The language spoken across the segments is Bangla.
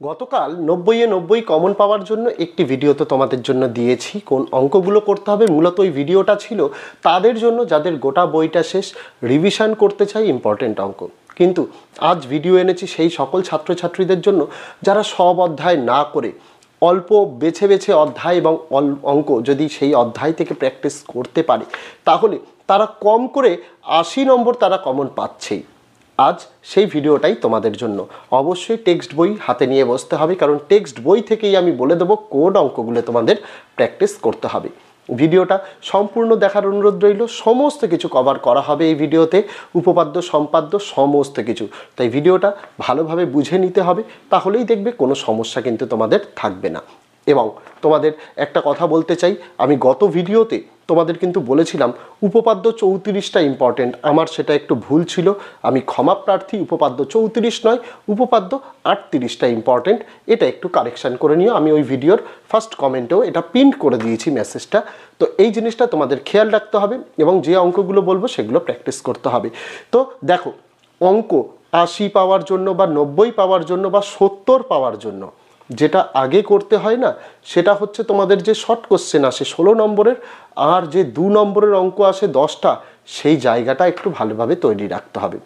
গতকাল 90-এ 90 কমন পাওয়ার জন্য একটি ভিডিও তো তোমাদের জন্য দিয়েছি। কোন অঙ্কগুলো করতে হবে মূলত ওই ভিডিওটা ছিল তাদের জন্য যাদের গোটা বইটা শেষ, রিভিশন করতে চাই ইম্পর্টেন্ট অঙ্ক। কিন্তু আজ ভিডিও এনেছি সেই সকল ছাত্রছাত্রীদের জন্য যারা সব অধ্যায় না করে অল্প বেছে বেছে অধ্যায় এবং অঙ্ক যদি সেই অধ্যায় থেকে প্র্যাকটিস করতে পারে তাহলে তারা কম করে 80 নম্বর তারা কমন পাচ্ছেই। আজ সেই ভিডিওটাই তোমাদের জন্য। অবশ্যই টেক্সট বই হাতে নিয়ে বসতে হবে, কারণ টেক্সট বই থেকেই আমি বলে দেবো কোন অঙ্কগুলো তোমাদের প্র্যাকটিস করতে হবে। ভিডিওটা সম্পূর্ণ দেখার অনুরোধ রইল। সমস্ত কিছু কভার করা হবে এই ভিডিওতে, উপপাদ্য সম্পাদ্য সমস্ত কিছু। তাই ভিডিওটা ভালোভাবে বুঝে নিতে হবে, তাহলেই দেখবে কোনো সমস্যা কিন্তু তোমাদের থাকবে না। এবং তোমাদের একটা কথা বলতে চাই, আমি গত ভিডিওতে তোমাদের কিন্তু বলেছিলাম উপপাদ্য 34টা ইম্পর্টেন্ট। আমার সেটা একটু ভুল ছিল, আমি ক্ষমা প্রার্থী। উপপাদ্য 34 নয়, উপপাদ্য 38টা ইম্পর্টেন্ট। এটা একটু কারেকশান করে নিও। আমি ওই ভিডিওর ফার্স্ট কমেন্টেও এটা পিন করে দিয়েছি মেসেজটা। তো এই জিনিসটা তোমাদের খেয়াল রাখতে হবে এবং যে অঙ্কগুলো বলবো সেগুলো প্র্যাকটিস করতে হবে। তো দেখো, অঙ্ক 80 পাওয়ার জন্য বা 90 পাওয়ার জন্য বা 70 পাওয়ার জন্য যেটা আগে করতে হয় না, সেটা হচ্ছে তোমাদের যে শর্ট কোশ্চেন আসে 16 নম্বরের আর যে 2 নম্বরের অঙ্ক আসে 10টা, সেই জায়গাটা একটু ভালোভাবে তৈরি রাখতে হবে।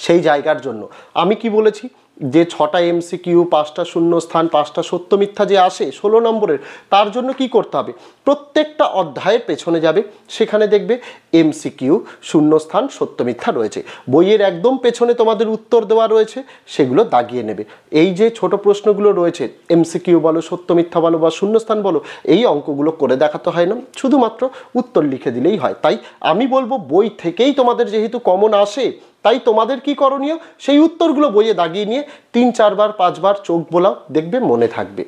সেই জায়গার জন্য আমি কি বলেছি, যে 6টা এমসিকিউ, 5টা শূন্যস্থান, 5টা সত্য মিথ্যা যে আসে 16 নম্বরের, তার জন্য কি করতে হবে, প্রত্যেকটা অধ্যায়ের পেছনে যাবে, সেখানে দেখবে এমসিকিউ, শূন্যস্থান, সত্য মিথ্যা রয়েছে। বইয়ের একদম পেছনে তোমাদের উত্তর দেওয়া রয়েছে, সেগুলো দাগিয়ে নেবে। এই যে ছোট প্রশ্নগুলো রয়েছে, এমসিকিউ বলো, সত্য মিথ্যা বলো বা শূন্যস্থান বলো, এই অঙ্কগুলো করে দেখাতে হয় না, শুধুমাত্র উত্তর লিখে দিলেই হয়। তাই আমি বলবো বই থেকেই তোমাদের যেহেতু কমন আসে, তাই তোমাদের কি করণীয়, সেই উত্তরগুলো বইয়ে দাগিয়ে নিয়ে 3-4 বার 5 বার চোখ বোলাও, দেখবে মনে থাকবে।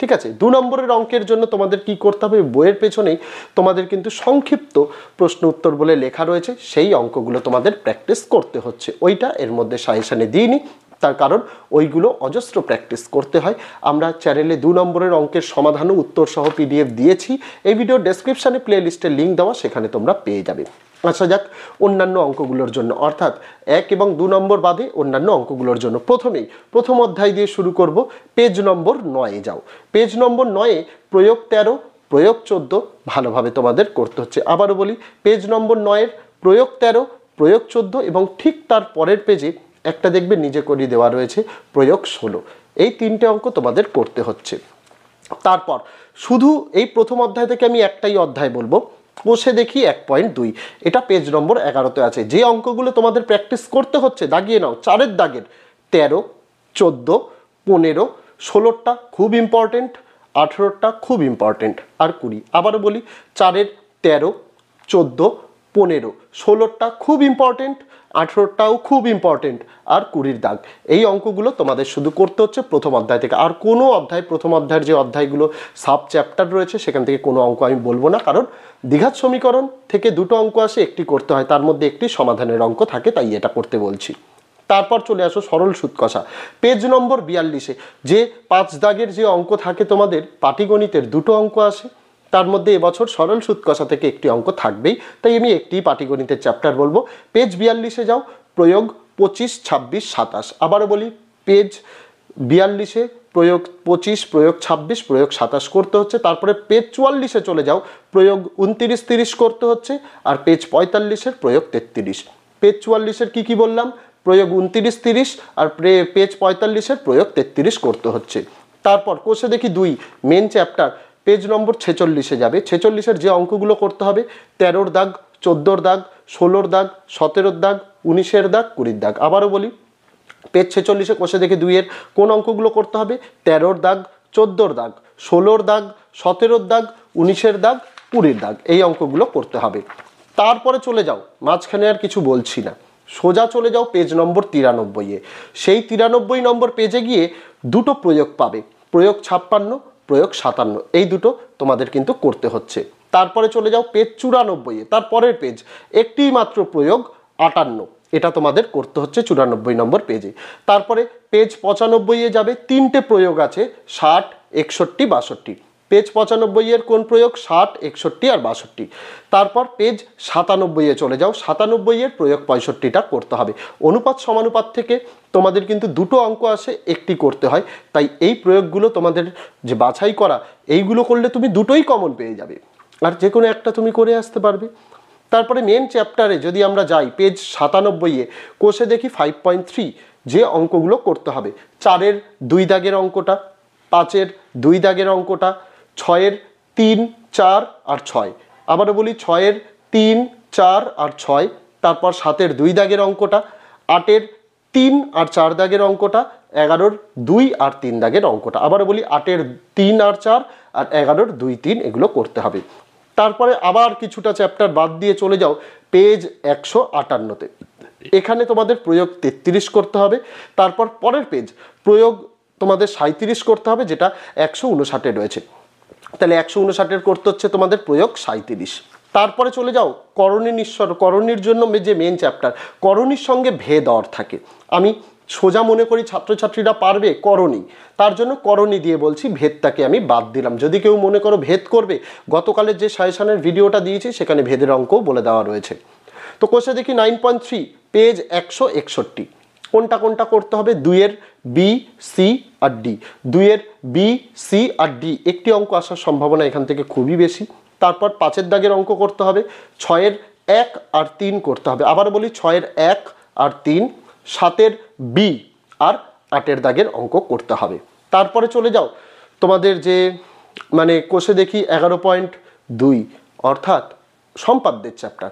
ঠিক আছে। 2 নম্বরের অঙ্কের জন্য তোমাদের কি করতে হবে, বইয়ের পেছনেই তোমাদের কিন্তু সংক্ষিপ্ত প্রশ্ন উত্তর বলে লেখা রয়েছে, সেই অঙ্কগুলো তোমাদের প্র্যাকটিস করতে হচ্ছে। ওইটা এর মধ্যে সাজেশনে দিইনি, তার কারণ ওইগুলো অজস্র প্র্যাকটিস করতে হয়। আমরা চ্যানেলে 2 নম্বরের অঙ্কের সমাধান ও উত্তর সহ পিডিএফ দিয়েছি। এই ভিডিও ডেসক্রিপশানে প্লে লিস্টের লিঙ্ক দেওয়া, সেখানে তোমরা পেয়ে যাবে। আচ্ছা যাক, অন্যান্য অঙ্কগুলোর জন্য অর্থাৎ 1 এবং 2 নম্বর বাদে অন্যান্য অঙ্কগুলোর জন্য প্রথমেই প্রথম অধ্যায় দিয়ে শুরু করব। পেজ নম্বর 9-এ যাও। পেজ নম্বর 9-এ প্রয়োগ 13, প্রয়োগ 14 ভালোভাবে তোমাদের করতে হচ্ছে। আবারও বলি, পেজ নম্বর 9-এর প্রয়োগ 13, প্রয়োগ 14 এবং ঠিক তার পরের পেজে একটা দেখবে নিজে করে দেওয়া রয়েছে প্রয়োগ 16। এই 3টে অঙ্ক তোমাদের করতে হচ্ছে। তারপর শুধু এই প্রথম অধ্যায় থেকে আমি একটাই অধ্যায় বলবো, কোষে দেখি 1.2, এটা পেজ নম্বর 11-তে আছে। যে অঙ্কগুলো তোমাদের প্র্যাকটিস করতে হচ্ছে দাগিয়ে নাও, 4-এর দাগের 13, 14, 15, 16টা খুব ইম্পর্টেন্ট, 18টা খুব ইম্পর্টেন্ট আর 20। আবারও বলি, 4-এর 13, 14, 15, 16টা খুব ইম্পর্টেন্ট, 18টাও খুব ইম্পর্টেন্ট আর 20-র দাগ। এই অঙ্কগুলো তোমাদের শুধু করতে হচ্ছে প্রথম অধ্যায় থেকে। আর কোনো অধ্যায়, প্রথম অধ্যায়ের যে অধ্যায়গুলো সাব চ্যাপ্টার রয়েছে সেখান থেকে কোনো অঙ্ক আমি বলবো না, কারণ দ্বিঘাত সমীকরণ থেকে 2টো অঙ্ক আসে, একটি করতে হয়, তার মধ্যে একটি সমাধানের অঙ্ক থাকে, তাই এটা করতে বলছি। তারপর চলে আসো সরল সুদ কষা, পেজ নম্বর 42-এ যে 5 দাগের যে অঙ্ক থাকে তোমাদের, পাটিগণিতের 2টো অঙ্ক আসে, তার মধ্যে এবছর সরল সুদ কষা থেকে একটি অঙ্ক থাকবেই, তাই আমি একটি পাটিগণিতের চ্যাপ্টার বলবো। পেজ 42-এ যাও, প্রয়োগ 25, 26, 27। আবারও বলি, পেজ 42-এ প্রয়োগ 25, প্রয়োগ 26, প্রয়োগ 27 করতে হচ্ছে। তারপরে পেজ 44-এ চলে যাও, প্রয়োগ 29, 30 করতে হচ্ছে। আর পেজ 45-এর প্রয়োগ 33। পেজ 44-এর কি বললাম, প্রয়োগ 29, 30 আর পেজ 45-এর প্রয়োগ 33 করতে হচ্ছে। তারপর কোষে দেখি 2 মেন চ্যাপ্টার, পেজ নম্বর 46-এ যাবে। 46-এর যে অঙ্কগুলো করতে হবে, 13-র দাগ, 14-র দাগ, 16-র দাগ, 17-র দাগ, 19-এর দাগ, 20-র দাগ। আবারও বলি, পেজ 46-এ কোষে দেখি 2-এর কোন অঙ্কগুলো করতে হবে, 13-র দাগ, 14-র দাগ, 16-র দাগ, 17-র দাগ, 19-এর দাগ, 20-র দাগ। এই অঙ্কগুলো করতে হবে। তারপরে চলে যাও, মাঝখানে আর কিছু বলছি না, সোজা চলে যাও পেজ নম্বর 93-এ। সেই 93 নম্বর পেজে গিয়ে 2টো প্রয়োগ পাবে, প্রয়োগ 56, প্রয়োগ 57। এই 2টো তোমাদের কিন্তু করতে হচ্ছে। তারপরে চলে যাও পেজ 94-এ, তার পরের পেজ, একটি মাত্র প্রয়োগ 58, এটা তোমাদের করতে হচ্ছে 94 নম্বর পেজে। তারপরে পেজ 95-এ যাবে, 3টে প্রয়োগ আছে, 60, 61, 62। পেজ 95 এর কোন প্রয়োগ 60, 61 আর 62। তারপর পেজ 97 চলে যাও, 97 এর প্রয়োগ 65টা করতে হবে। অনুপাত সমানুপাত থেকে তোমাদের কিন্তু দুটো অঙ্ক আসে, একটি করতে হয়, তাই এই প্রয়োগগুলো তোমাদের যে বাছাই করা এইগুলো করলে তুমি দুটোই কমন পেয়ে যাবে, আর যে কোনো একটা তুমি করে আসতে পারবে। তারপরে মেন চ্যাপ্টারে যদি আমরা যাই পেজ 97 কোষে দেখি 5.3 যে অঙ্কগুলো করতে হবে, 4-এর 2 দাগের অঙ্কটা, 5-এর 2 দাগের অঙ্কটা, 6-এর 3, 4 আর 6, আবারও বলি 6-এর 3, 4 আর 6, তারপর 7-এর 2 দাগের অঙ্কটা, 8-এর 3 আর 4 দাগের অঙ্কটা, 11-এর 2 আর 3 দাগের অঙ্কটা, আবারও বলি 8-এর 3 আর 4 আর 11-এর 2, 3 এগুলো করতে হবে। তারপরে আবার কিছুটা চ্যাপ্টার বাদ দিয়ে চলে যাও পেজ 158-তে, এখানে তোমাদের প্রয়োগ 33 করতে হবে। তারপর পরের পেজ প্রয়োগ তোমাদের 37 করতে হবে, যেটা 159-এ রয়েছে, তাহলে 159-এর করতে হচ্ছে তোমাদের প্রয়োগ 37। তারপরে চলে যাও করণী নিঃসর, করণীর জন্য যে মেন চ্যাপ্টার, করণীর সঙ্গে ভেদ অর থাকে, আমি সোজা মনে করি ছাত্রছাত্রীরা পারবে করণী, তার জন্য করণী দিয়ে বলছি, ভেদটাকে আমি বাদ দিলাম। যদি কেউ মনে করো ভেদ করবে, গতকালের যে সাজেশনের ভিডিওটা দিয়েছি সেখানে ভেদের অঙ্কও বলে দেওয়া রয়েছে। তো কোষে দেখি 9.3 পেজ 161, কোনটা কোনটা করতে হবে, 2-এর বি, সি আর ডি, 2-এর বি, সি আর ডি একটি অঙ্ক আসার সম্ভাবনা এখান থেকে খুবই বেশি। তারপর 5-এর দাগের অঙ্ক করতে হবে, 6-এর 1 আর 3 করতে হবে, আবার বলি 6-এর 1 আর 3, 7-এর বি আর 8-এর দাগের অঙ্ক করতে হবে। তারপরে চলে যাও তোমাদের যে মানে কোষে দেখি 11.2 অর্থাৎ সম্পাদ্যের চ্যাপ্টার।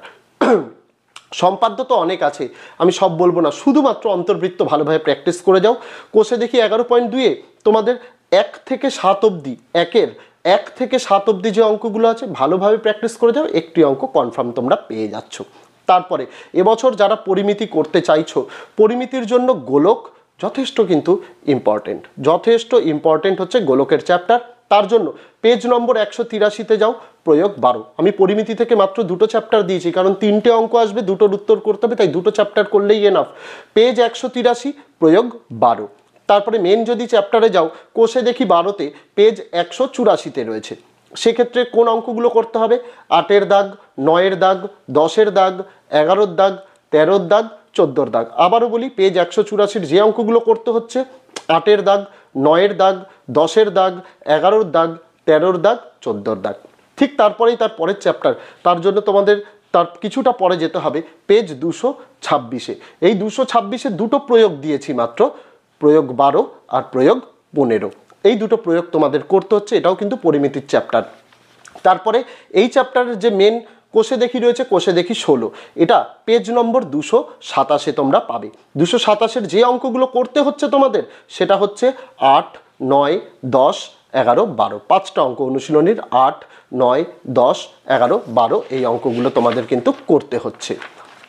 সম্পাদ্য তো অনেক আছে, আমি সব বলবো না, শুধুমাত্র অন্তর্বৃত্ত ভালোভাবে প্র্যাকটিস করে যাও। কোষে দেখি 11.2 তোমাদের 1 থেকে 7 অবধি, 1 থেকে 7 অবধি যে অঙ্কগুলো আছে ভালোভাবে প্র্যাকটিস করে যাও, একটি অঙ্ক কনফার্ম তোমরা পেয়ে যাচ্ছ। তারপরে এবছর যারা পরিমিতি করতে চাইছো, পরিমিতির জন্য গোলক যথেষ্ট কিন্তু ইম্পর্টেন্ট, যথেষ্ট ইম্পর্টেন্ট হচ্ছে গোলকের চ্যাপ্টার। তার জন্য পেজ নম্বর 183-তে যাও, প্রয়োগ 12। আমি পরিমিতি থেকে মাত্র দুটো চ্যাপ্টার দিয়েছি, কারণ 3টে অঙ্ক আসবে, দুটোর উত্তর করতে হবে, তাই দুটো চ্যাপ্টার করলেই এনাফ। পেজ 183 প্রয়োগ 12। তারপরে মেন যদি চ্যাপ্টারে যাও, কোষে দেখি 12-তে পেজ 184-তে রয়েছে, সেক্ষেত্রে কোন অঙ্কগুলো করতে হবে, 8-এর দাগ, 9-এর দাগ, 10-এর দাগ, 11-এর দাগ, 13-এর দাগ, 14-এর দাগ। আবারও বলি পেজ 184-র যে অঙ্কগুলো করতে হচ্ছে, 8-এর দাগ, 9-এর দাগ, 10-এর দাগ, 11-এর দাগ, 13-এর দাগ, 14-এর দাগ। ঠিক তারপরেই তার পরের চ্যাপ্টার, তার জন্য তোমাদের তার কিছুটা পরে যেতে হবে পেজ 226-এ। এই 226-এ দুটো প্রয়োগ দিয়েছি মাত্র, প্রয়োগ 12 আর প্রয়োগ 15, এই দুটো প্রয়োগ তোমাদের করতে হচ্ছে, এটাও কিন্তু পরিমিতির চ্যাপ্টার। তারপরে এই চ্যাপ্টারের যে মেন কোষে দেখি রয়েছে, কোষে দেখি 16, এটা পেজ নম্বর 227-এ তোমরা পাবে। 227-এর যে অঙ্কগুলো করতে হচ্ছে তোমাদের, সেটা হচ্ছে 8, 9, 10, 11, 12, 5টা অঙ্ক অনুশীলনীর, 8, 9, 10, 11, 12 এই অঙ্কগুলো তোমাদের কিন্তু করতে হচ্ছে।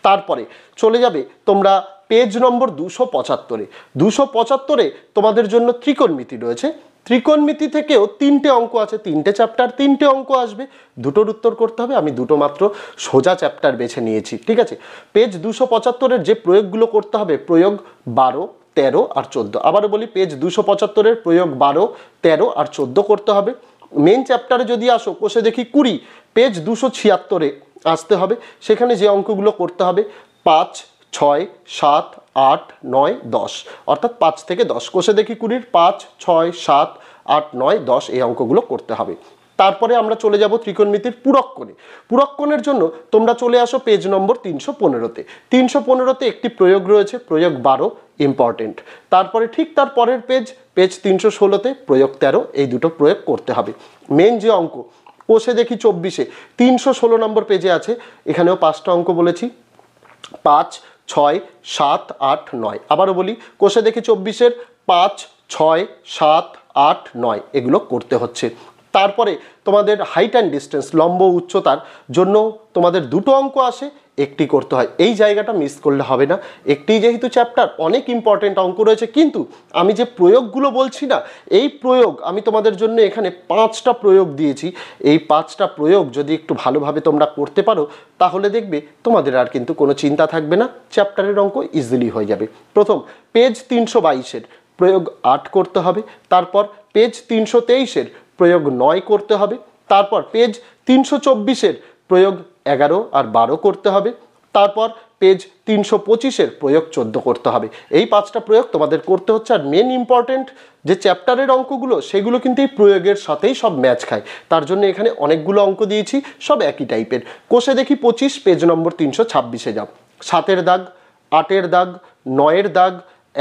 তারপরে চলে যাবে তোমরা পেজ নম্বর 275-এ। 275-এ তোমাদের জন্য ত্রিকোণমিতি রয়েছে, ত্রিকোণমিতি থেকেও 3টে অঙ্ক আছে, 3টে চ্যাপ্টার, 3টে অঙ্ক আসবে, দুটোর উত্তর করতে হবে। আমি দুটো মাত্র সোজা চ্যাপ্টার বেছে নিয়েছি, ঠিক আছে। পেজ 275-এর যে প্রয়োগগুলো করতে হবে, প্রয়োগ 12, 13 আর 14। আবারও বলি পেজ 275-এর প্রয়োগ 12, 13 আর 14 করতে হবে। মেন চ্যাপ্টারে যদি আসো, কোষে দেখি 20, পেজ 276-এ আসতে হবে, সেখানে যে অঙ্কগুলো করতে হবে 5, 6, 7, 8, 9, 10 অর্থাৎ 5 থেকে 10। কোষে দেখি 20-র 5, 6, 7, 8, 9, 10 এই অঙ্কগুলো করতে হবে। তারপরে আমরা চলে যাব ত্রিকোণমিতির পুরক্ষণে। পুরক্ষণের জন্য তোমরা চলে আসো পেজ নম্বর 315-তে। 315-তে একটি প্রয়োগ রয়েছে, প্রয়োগ 12 ইম্পর্টেন্ট। তারপরে ঠিক তার পরের পেজ, পেজ 316-তে প্রয়োগ 13, এই দুটো প্রয়োগ করতে হবে। মেন যে অঙ্ক কোষে দেখি 24-এ 316 নম্বর পেজে আছে, এখানেও 5টা অঙ্ক বলেছি, 5, 6, 7, 8, 9। আবারও বলি কোষে দেখি 24-এর 5, 6, 7, 8, 9 এগুলো করতে হচ্ছে। তারপরে তোমাদের হাইট অ্যান্ড ডিস্টেন্স, লম্ব উচ্চতার জন্য তোমাদের দুটো অঙ্ক আসে, একটি করতে হয়, এই জায়গাটা মিস করলে হবে না। একটি যেহেতু চ্যাপ্টার, অনেক ইম্পর্টেন্ট অঙ্ক রয়েছে, কিন্তু আমি যে প্রয়োগগুলো বলছি না, এই প্রয়োগ আমি তোমাদের জন্য এখানে 5টা প্রয়োগ দিয়েছি। এই 5টা প্রয়োগ যদি একটু ভালোভাবে তোমরা করতে পারো, তাহলে দেখবে তোমাদের আর কিন্তু কোনো চিন্তা থাকবে না, চ্যাপ্টারের অঙ্ক ইজিলি হয়ে যাবে। প্রথম পেজ 322-এর প্রয়োগ 8 করতে হবে। তারপর পেজ 323-এর প্রয়োগ 9 করতে হবে। তারপর পেজ 324-এর প্রয়োগ 11 আর 12 করতে হবে। তারপর পেজ 325-এর প্রয়োগ 14 করতে হবে। এই 5টা প্রয়োগ তোমাদের করতে হচ্ছে। আর মেন ইম্পর্টেন্ট যে চ্যাপ্টারের অঙ্কগুলো সেগুলো কিন্তু এই প্রয়োগের সাথেই সব ম্যাচ খায়, তার জন্য এখানে অনেকগুলো অঙ্ক দিয়েছি, সব একই টাইপের। কোষে দেখি 25, পেজ নম্বর 326-এ যাও। 7-এর দাগ, 8-এর দাগ, 9-এর দাগ,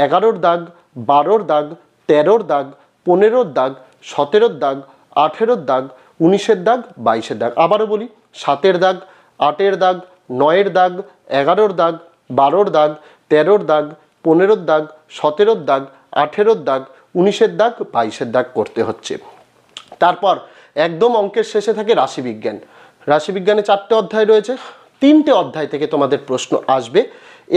11-র দাগ, 12-র দাগ, 13-র দাগ, 15-র দাগ, 17-র দাগ, 18-র দাগ, 19-এর দাগ, 22-এর দাগ। আবারও বলি, 7-এর দাগ, 8-এর দাগ, 9-এর দাগ, 11-র দাগ, 12-র দাগ, 13-র দাগ, 15-র দাগ, 17-র দাগ, 18-র দাগ, 19-এর দাগ, 22-এর দাগ করতে হচ্ছে। তারপর একদম অঙ্কের শেষে থাকে রাশিবিজ্ঞান। রাশিবিজ্ঞানে 4টে অধ্যায় রয়েছে, 3টে অধ্যায় থেকে তোমাদের প্রশ্ন আসবে।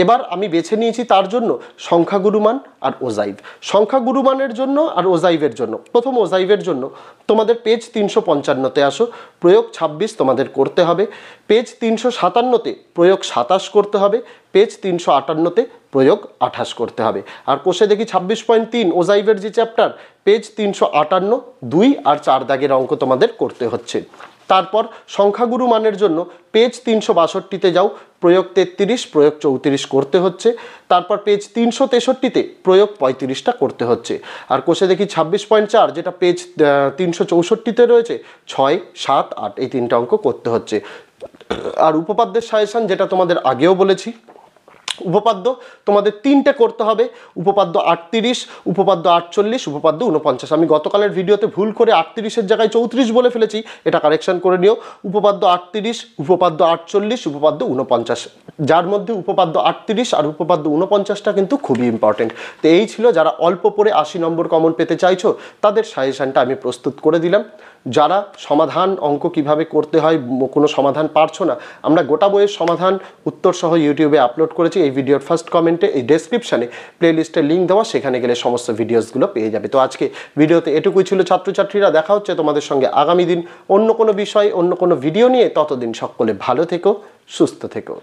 এবার আমি বেছে নিয়েছি তার জন্য সংখ্যাগুরুমান আর ওজাইভ। সংখ্যাগুরুমানের জন্য আর ওজাইভের জন্য, প্রথম ওজাইভের জন্য তোমাদের পেজ 355-তে আসো, প্রয়োগ 26 তোমাদের করতে হবে। পেজ 357-তে প্রয়োগ 27 করতে হবে। পেজ 358-তে প্রয়োগ 28 করতে হবে। আর কোষে দেখি 26.3 ওজাইভের যে চ্যাপ্টার, পেজ 358, 2 আর 4 দাগের অঙ্ক তোমাদের করতে হচ্ছে। তারপর সংখ্যাগুরু মানের জন্য পেজ 362-তে যাও, প্রয়োগ 33, প্রয়োগ 34 করতে হচ্ছে। তারপর পেজ 363-তে প্রয়োগ 35টা করতে হচ্ছে। আর কোষে দেখি 26.4 যেটা পেজ 364-তে রয়েছে, 6, 7, 8 এই 3টে অঙ্ক করতে হচ্ছে। আর উপপাদ্যের সাজেশন যেটা তোমাদের আগেও বলেছি, উপপাদ্য তোমাদের 3টে করতে হবে, উপপাদ্য 38, উপপাদ্য 48, উপপাদ্য 49। আমি গতকালের ভিডিওতে ভুল করে 38-এর জায়গায় 34 বলে ফেলেছি, এটা কারেকশন করে নিও। উপপাদ্য 38, উপপাদ্য 48, উপপাদ্য 49, যার মধ্যে উপপাদ্য 38 আর উপপাদ্য 49টা কিন্তু খুবই ইম্পর্টেন্ট। তো এই ছিল, যারা অল্প পড়ে 80 নম্বর কমন পেতে চাইছো তাদের সাজেশনটা আমি প্রস্তুত করে দিলাম। যারা সমাধান অঙ্ক কিভাবে করতে হয় কোনো সমাধান পারছো না, আমরা গোটা বইয়ের সমাধান উত্তর সহ ইউটিউবে আপলোড করেছি। এই ভিডিওর ফার্স্ট কমেন্টে, এই ডেসক্রিপশানে প্লেলিস্টের লিঙ্ক দেওয়া, সেখানে গেলে সমস্ত ভিডিওসগুলো পেয়ে যাবে। তো আজকে ভিডিওতে এটুকুই ছিল ছাত্রছাত্রীরা। দেখা হচ্ছে তোমাদের সঙ্গে আগামী দিন অন্য কোনো বিষয়, অন্য কোনো ভিডিও নিয়ে। ততদিন সকলে ভালো থেকো, সুস্থ থেকো।